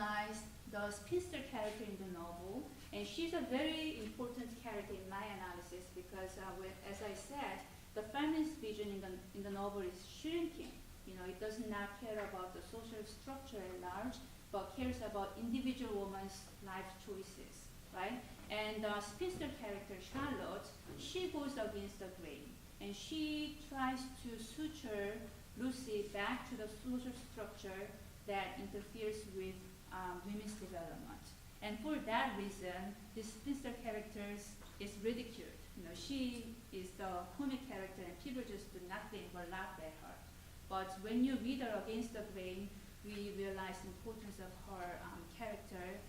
analyzed the spinster character in the novel, and she's a very important character in my analysis because, as I said, the feminist vision in the novel is shrinking. You know, it does not care about the social structure at large, but cares about individual woman's life choices, right? And the spinster character, Charlotte, she goes against the grain, and she tries to suture Lucy back to the social structure that interferes with women's development. And for that reason, this spinster character is ridiculed. You know, she is the comic character, and people just do nothing but laugh at her. But when you read her against the grain, we realize the importance of her character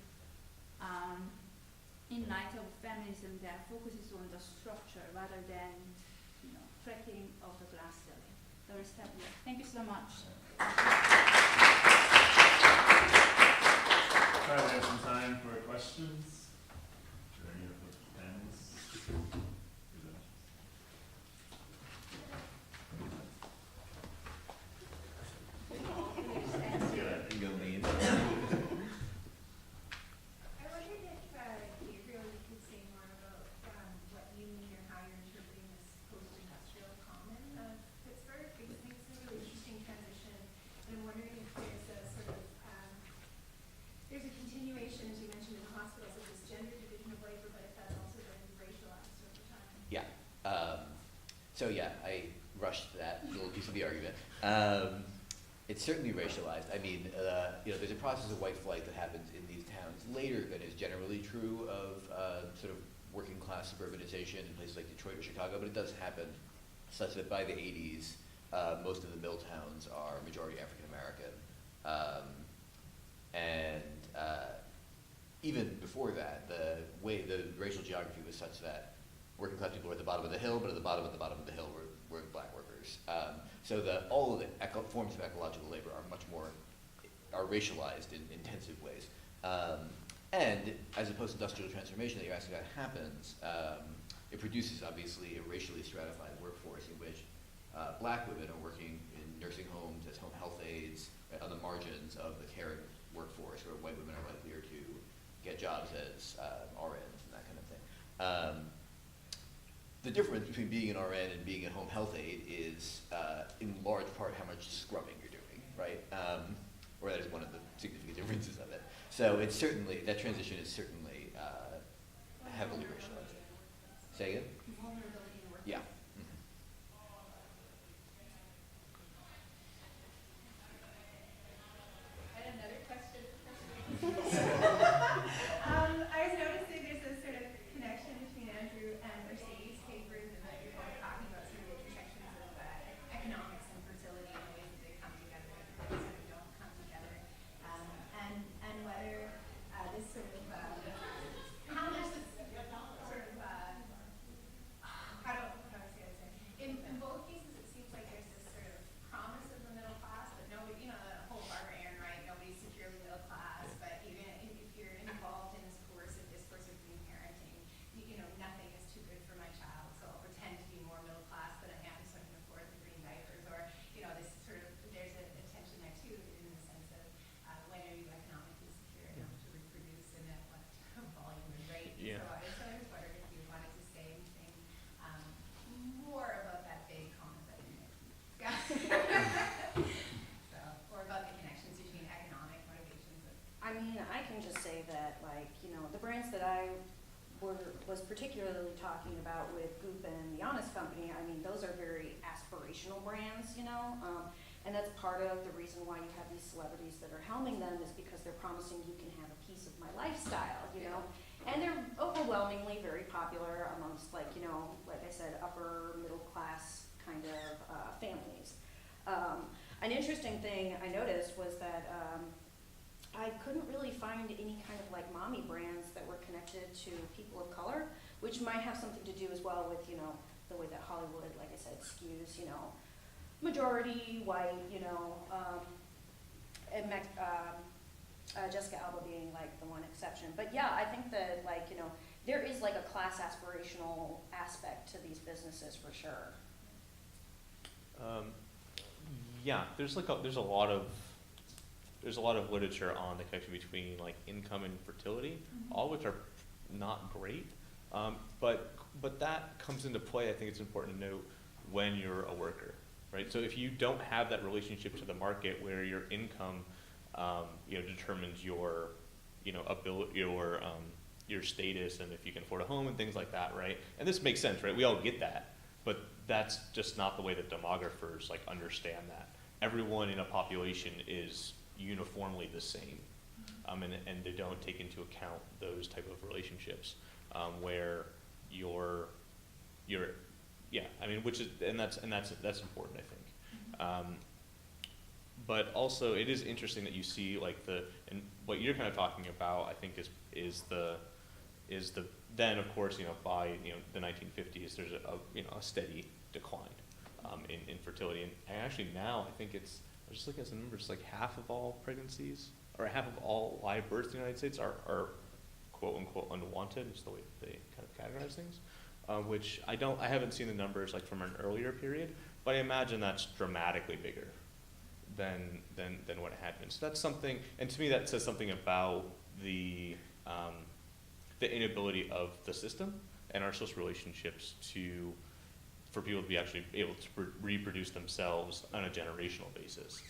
in light of feminism that focuses on the structure rather than, you know, cracking of the glass ceiling. So we'll stop here. Thank you so much. All right, we have some time for questions. Are there any other panels? So yeah, I rushed that little piece of the argument. It's certainly racialized. I mean, you know, there's a process of white flight that happens in these towns later than is generally true of sort of working class suburbanization in places like Detroit or Chicago, but it does happen such that by the 80s, most of the mill towns are majority African American. Even before that, the way the racial geography was such that working class people were at the bottom of the hill, but at the bottom of the hill were black workers. So all of the forms of ecological labor are much more, are racialized in intensive ways. And as opposed to industrial transformation that you're asking about happens, it produces obviously a racially stratified workforce in which black women are working in nursing homes as home health aides on the margins of the caring workforce, where white women are likelier to get jobs as RNs and that kind of thing. The difference between being an RN and being a home health aide is, in large part, how much scrubbing you're doing, right? Or that is one of the significant differences of it. So it's certainly, that transition is certainly heavily racialized. Say again? Vulnerability in work. Yeah. And another question. I was noticing there's a sort of connection between Andrew and Mercedes' papers, and that you're both talking about sort of the intersections of economics and fertility and the ways that they come together and the ways that they don't come together, and whether this sort of how much this sort of how do I say this? In both cases, it seems like there's this sort of promise of the middle class, but nobody, you know, the whole Barbara Aaron, right? Nobody's securely middle class, but even if you're involved in this coercive discourse of green parenting, you know, nothing is too good for my child, so I'll pretend to be more middle class than I am so I can afford the green diapers, or, you know, this sort of, there's a tension there too, in the sense of when are you economically secure enough to reproduce and at what volume and rate? Yeah. So I was wondering if you wanted to say anything more about that big comment that you made. Yeah. So, or about the connections between economic motivations. I mean, I can just say that, like, you know, the brands that I was particularly talking about with Goop and The Honest Company, I mean, those are very aspirational brands, you know, and that's part of the reason why you have these celebrities that are helming them, is because they're promising you can have a piece of my lifestyle, you know, and they're overwhelmingly very popular amongst, like, you know, like I said, upper middle class kind of families. An interesting thing I noticed was that I couldn't really find any kind of like mommy brands that were connected to people of color, which might have something to do as well with, you know, the way that Hollywood, like I said, skews, you know, majority white, you know, and Jessica Alba being like the one exception. But yeah, I think that, like, you know, there is like a class aspirational aspect to these businesses for sure. Yeah, there's a lot of there's a lot of literature on the connection between like income and fertility, all which are not great. But that comes into play, I think it's important to note, when you're a worker, right? So if you don't have that relationship to the market where your income, determines your, ability, your status, and if you can afford a home and things like that, right? And this makes sense, right? We all get that, but that's just not the way that demographers like understand that. Everyone in a population is uniformly the same, and they don't take into account those type of relationships where that's important, I think. But also, it is interesting that you see like and what you're kind of talking about, I think, is the then of course by the 1950s there's a steady decline in fertility, and actually now I think it's, I was just looking at some numbers, like half of all pregnancies or half of all live births in the United States are quote unquote unwanted, is the way they kind of categorize things, which I haven't seen the numbers like from an earlier period, but I imagine that's dramatically bigger than what it had been. So that's something, and to me that says something about the inability of the system and our social relationships for people to be actually able to reproduce themselves on a generational basis.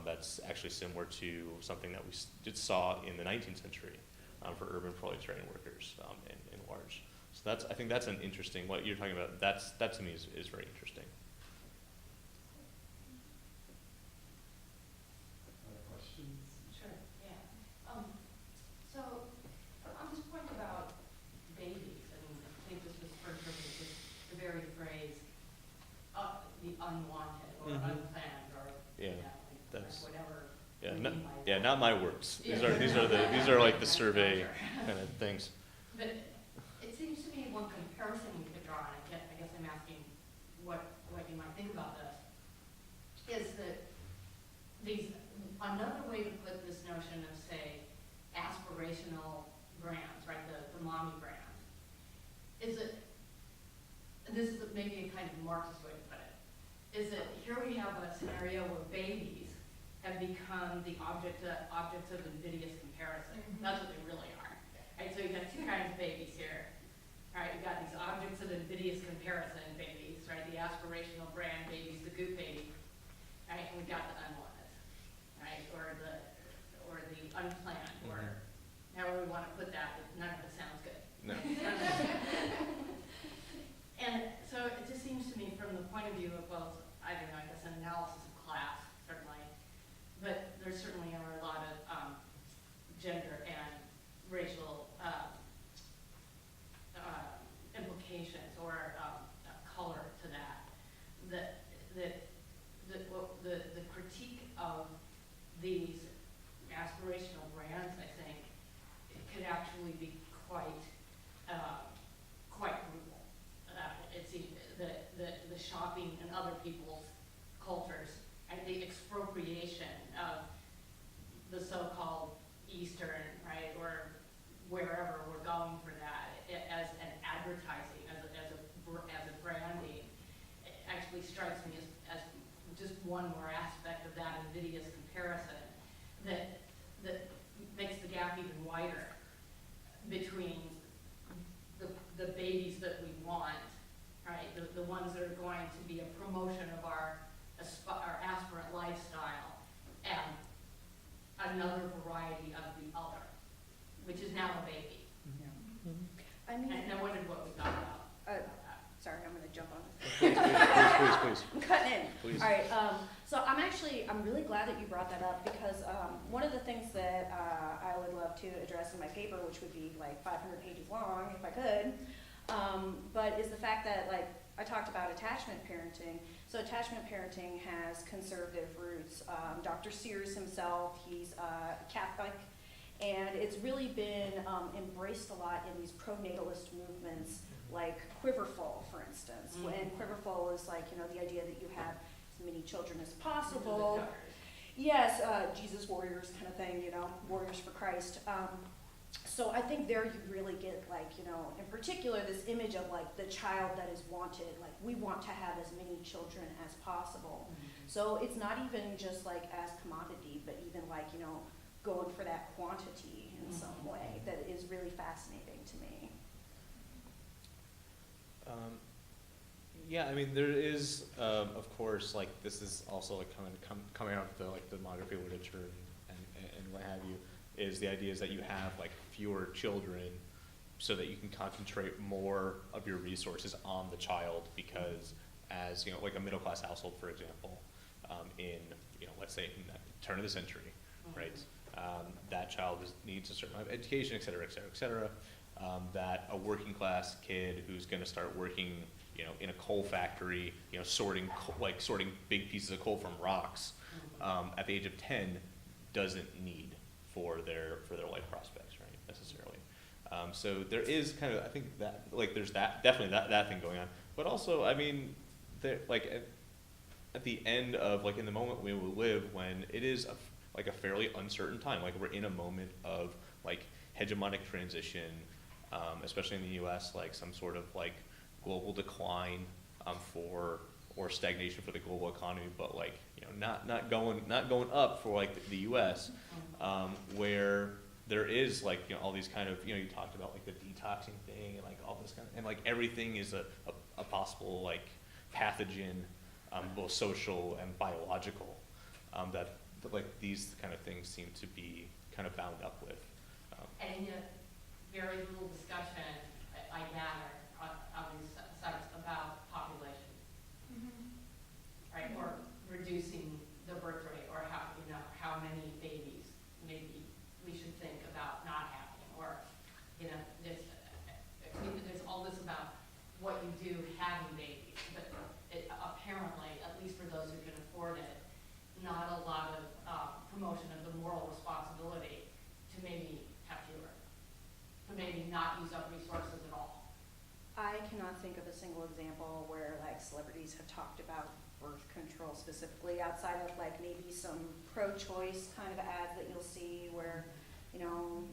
That's actually similar to something that we just saw in the 19th century for urban proletarian workers in large. So I think that's an interesting, what you're talking about, that to me is very interesting. Other questions? Sure, yeah. So on this point about babies, I mean, I think this was first the very phrase, the unwanted or unplanned or That's whatever. Not my words. These are like the survey kind of things. But it seems to me one comparison we could draw, and I guess I'm asking what you might think about this, is that another way to put this notion of, say, aspirational brands, right, the mommy brand, is that, and this is maybe a kind of Marxist way to put it, is that here we have a scenario where babies have become the objects of invidious comparison. That's what they really are. Right? So you've got two kinds of babies here. Right? You've got these objects of invidious comparison babies, right? The aspirational brand babies, the goop baby, right? And we've got the unwanted, right? Or the unplanned, or however we want to put that, but none of it sounds good. No. And so it just seems to me, from the point of view of both, I don't know, I guess an analysis of class, certainly, but there certainly are a lot of gender and racial implications or color to that. The critique of these aspirational brands, I think, it could actually be quite brutal. It seems the shopping in other people's cultures and the expropriation of the so-called Eastern, right, or wherever we're going for that, as an advertising, as a branding, it actually strikes me as just one more aspect of that invidious comparison that makes the gap even wider between the babies that we want, right, the ones that are going to be a promotion of our aspirant lifestyle, and another variety of the other, which is now a baby. I mean, And I wondered what we thought about that. sorry, I'm going to jump on this. Please. I'm cutting in. Please. All right. So I'm really glad that you brought that up, because one of the things that I would love to address in my paper, which would be like 500 pages long if I could, but is the fact that, like, I talked about attachment parenting. So attachment parenting has conservative roots. Dr. Sears himself, he's Catholic, and it's really been embraced a lot in these pronatalist movements, like Quiverful, for instance. When Quiverful is like, the idea that you have as many children as possible. Yes, Jesus warriors kind of thing, warriors for Christ. So I think there you really get, like, in particular, this image of, like, the child that is wanted. Like, we want to have as many children as possible. So it's not even just like as commodity, but even like, you know, going for that quantity in some way that is really fascinating to me. Yeah, I mean, there is, of course, like this is also like coming out of the like demography literature and what have you, is the idea is that you have like fewer children so that you can concentrate more of your resources on the child, because as, you know, like a middle class household, for example, in, you know, let's say in the turn of the century, right? That child needs a certain amount of education, et cetera, et cetera, et cetera. That a working class kid who's going to start working, you know, in a coal factory, you know, sorting big pieces of coal from rocks, at the age of 10, doesn't need for their life prospects, right? Necessarily. So there is kind of, I think that like there's definitely that thing going on, but also, I mean, there like at the end of like in the moment we will live, when it is like a fairly uncertain time, like we're in a moment of like hegemonic transition, especially in the U.S., like some sort of like global decline or stagnation for the global economy, but like, you know, not going up for like the U.S., where there is like, you know, all these kind of, you know, you talked about like the detoxing thing and like all this kind of, and like everything is a possible like pathogen, both social and biological, that like these kind of things seem to be kind of bound up with. And yet, very little discussion, I gather, on these sites about population, right? Or reducing the birth rate, or how, you know, how many babies maybe we should think about not having, or, you know, there's all this about what you do having babies, but it, apparently, at least for those who can afford it, not a lot of promotion of the moral responsibility to maybe have fewer, to maybe not use up resources at all. I cannot think of a single example where like celebrities have talked about birth control specifically, outside of like maybe some pro-choice kind of ads that you'll see where, you know,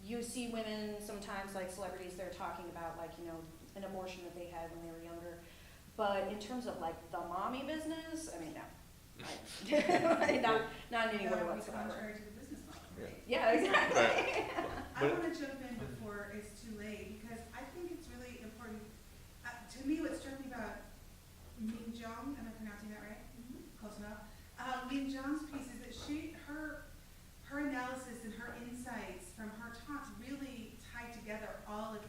you see women sometimes, like celebrities, they're talking about like, you know, an abortion that they had when they were younger. But in terms of like the mommy business, I mean, no. Not in any way whatsoever. Contrary to the business model, right? Yeah, exactly. I want to jump in before it's too late, because I think it's really important. To me, what struck me about Minjeong, am I pronouncing that right? Close enough. Minjeong's piece is that her analysis and her insights from her talks really tie together all of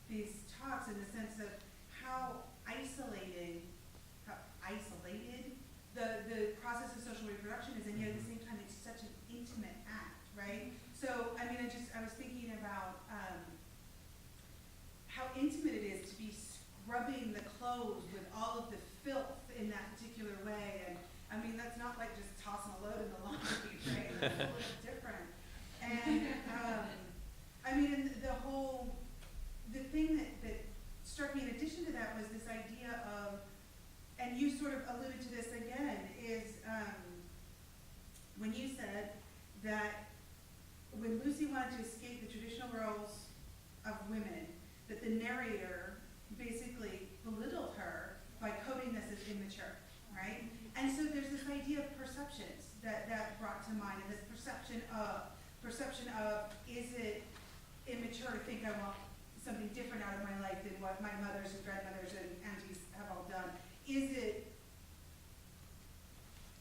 these talks in the sense of how isolated the process of social reproduction is, and yet at the same time it's such an intimate act, right? So, I mean, I was thinking about how intimate it is to be scrubbing the clothes with all of the filth in that particular way, and I mean, that's not like just tossing a load in the laundry, right? It's a little different. And, I mean, and the thing that struck me in addition to that was this idea of, and you sort of alluded to this again, is when you said that when Lucy wanted to escape the traditional roles of women, that the narrator basically belittled her by coding this as immature, right? And so there's this idea of perceptions that brought to mind, and this perception of, is it immature to think I want something different out of my life than what my mothers and grandmothers and aunties have all done? Is it,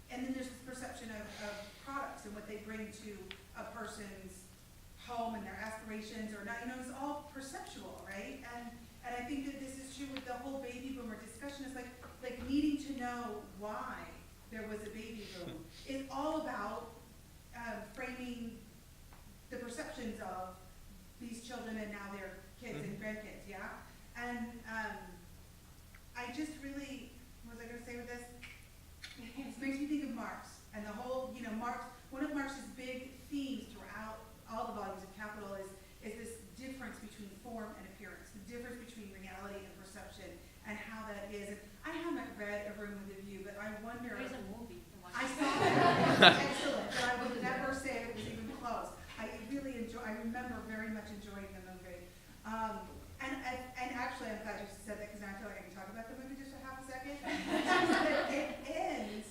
and then there's this perception of products and what they bring to a person's home and their aspirations or not, you know, it's all perceptual, right? And I think that this is true with the whole baby boomer discussion. It's like needing to know why there was a baby boom. It's all about framing the perceptions of these children and now their kids and grandkids, yeah? And I just really, what was I going to say with this? It makes me think of Marx and the whole, you know, one of Marx's big themes throughout all the volumes of Capital is this difference between form and appearance, the difference between reality and perception, and how that is. And I haven't read A Room with a View, but I wonder. There's a movie. I saw that. Excellent, but I would never say it was even close. I remember very much enjoying the movie. And actually, I'm glad you said that, because now I feel like I can talk about the movie just for half a second. It ends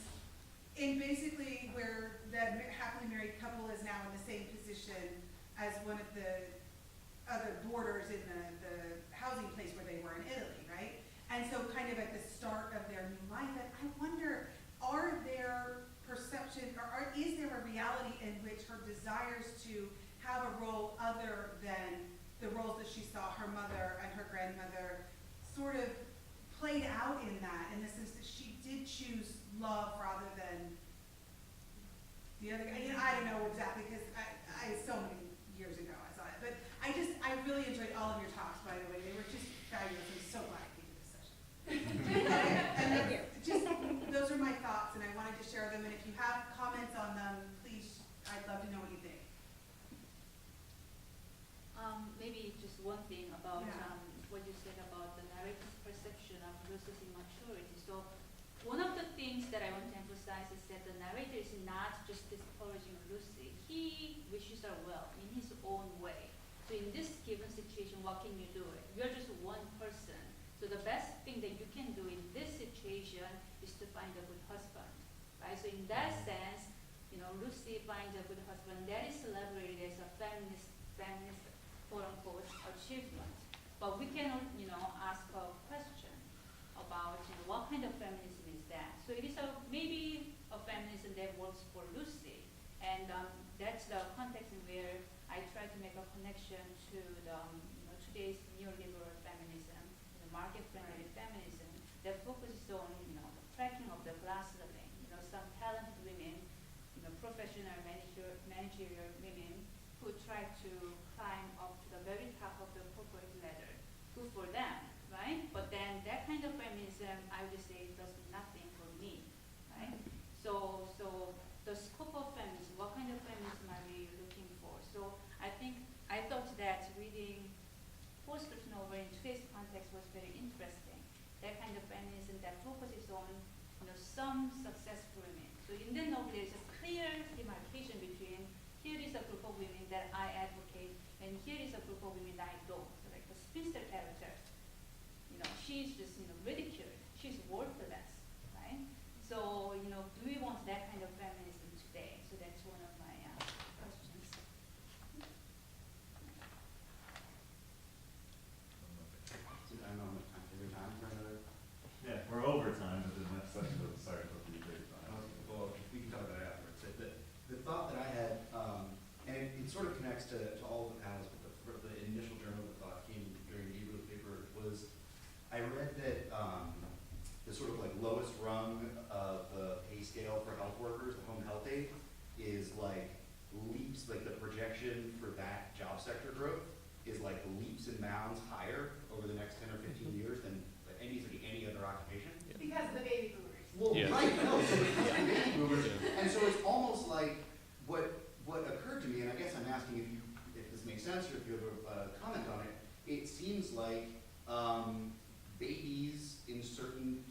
as one of the other boarders in the housing place where they were in Italy, right? And so kind of at the start of their new life, and I wonder, are there perception, or is there a reality in which her desires to have a role other than the roles that she saw her mother and her grandmother sort of played out in that, in the sense that she did choose love rather than the other guy? You know, I don't know exactly, because I so many years ago I saw it, but I really enjoyed all of your talks, by the way. They were just fabulous. I'm so glad I came to this session. And just, those are my thoughts, and I wanted to share them, and if you have comments on them, please, I'd love to know what you think. Maybe just one thing about Yeah. what you said about the narrative perception of Lucy's immaturity. So one of the things that I want to emphasize is that the narrator is not just discouraging Lucy. He wishes her well in his own way. So in this given situation, what can you do? You're just one person. So the best thing that you can do in this situation is to find a good husband, right? So in that sense, you know, Lucy finds a good husband. That is celebrated as a feminist quote-unquote achievement. But we can, you know, ask a question about, you know, what kind of feminism is that? So it is maybe a feminism that works for Lucy, and that's the context in where I try to make a connection to the, you know, today's neoliberal feminism, the market-friendly feminism that focuses on, you know, the cracking of the glass ceiling. You know, some talented women, you know, professional managerial women who try to climb up to the very top of the corporate ladder. Good for them, right? But then that kind of feminism, I would say, does nothing for me, right? So the scope of feminism, what kind of feminism are we looking for? So I thought that reading Foster's novel in today's context was very interesting. That kind of feminism that focuses on, you know, some successful women. So in the novel, there is a clear demarcation between here is a group of women that I advocate, and here is a group of women that I don't. So like the spinster character, you know, she's just, you know, ridiculed. She's worthless, right? So, you know, do we want that kind of feminism today? So that's one of my questions. I don't know how much time, is there time for another? Yeah, we're over time, but the next section of the sorry, it'll be 35. Well, we can talk about it afterwards. The thought that I had, and it sort of connects to all of the panels, but the initial germ of the thought came during the Hebrew paper, was I read that the sort of like lowest rung of the pay scale for health workers, the home health aide, is like leaps, like the projection for that job sector growth is like leaps and bounds higher over the next 10 or 15 years than any other occupation. Because of the baby boomers. Well, Yeah. right, no, so because of baby boomers, and so it's almost like what occurred to me, and I guess I'm asking if this makes sense or if you have a comment on it. It seems like babies in certain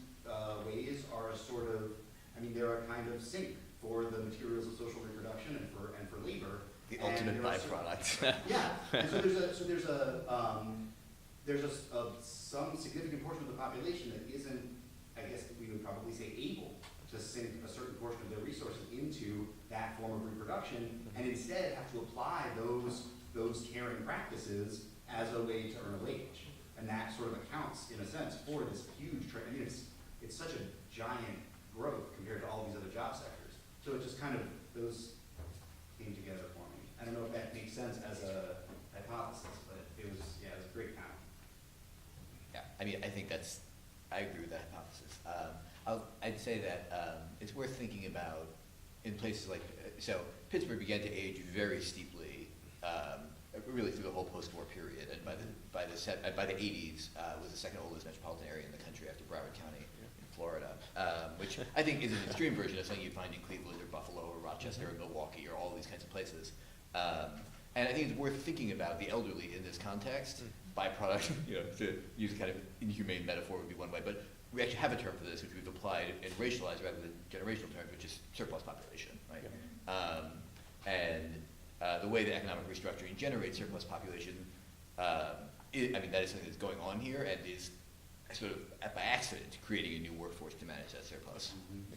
ways are a sort of, I mean, they're a kind of sink for the materials of social reproduction and for labor. The And ultimate there are byproduct. yeah, and so there's some significant portion of the population that isn't, I guess we would probably say, able to sink a certain portion of their resources into that form of reproduction, and instead have to apply those caring practices as a way to earn a wage, and that sort of accounts, in a sense, for this huge trend. I mean, it's such a giant growth compared to all these other job sectors. So it just kind of, those came together for me. I don't know if that makes sense as a hypothesis, but it was a great panel. Yeah, I mean, I agree with that hypothesis. I'd say that it's worth thinking about in places like, so Pittsburgh began to age very steeply, really through the whole post-war period, and by the 80s was the second oldest metropolitan area in the country after Broward County in Florida, which I think is an extreme version of something you'd find in Cleveland or Buffalo or Rochester or Milwaukee or all these kinds of places. And I think it's worth thinking about the elderly in this context. Byproduct, to use a kind of inhumane metaphor would be one way, but we actually have a term for this, which we've applied and racialized rather than generational terms, which is surplus population, right? Yeah. The way that economic restructuring generates surplus population, that is something that's going on here and is sort of by accident creating a new workforce to manage that surplus. Mm-hmm.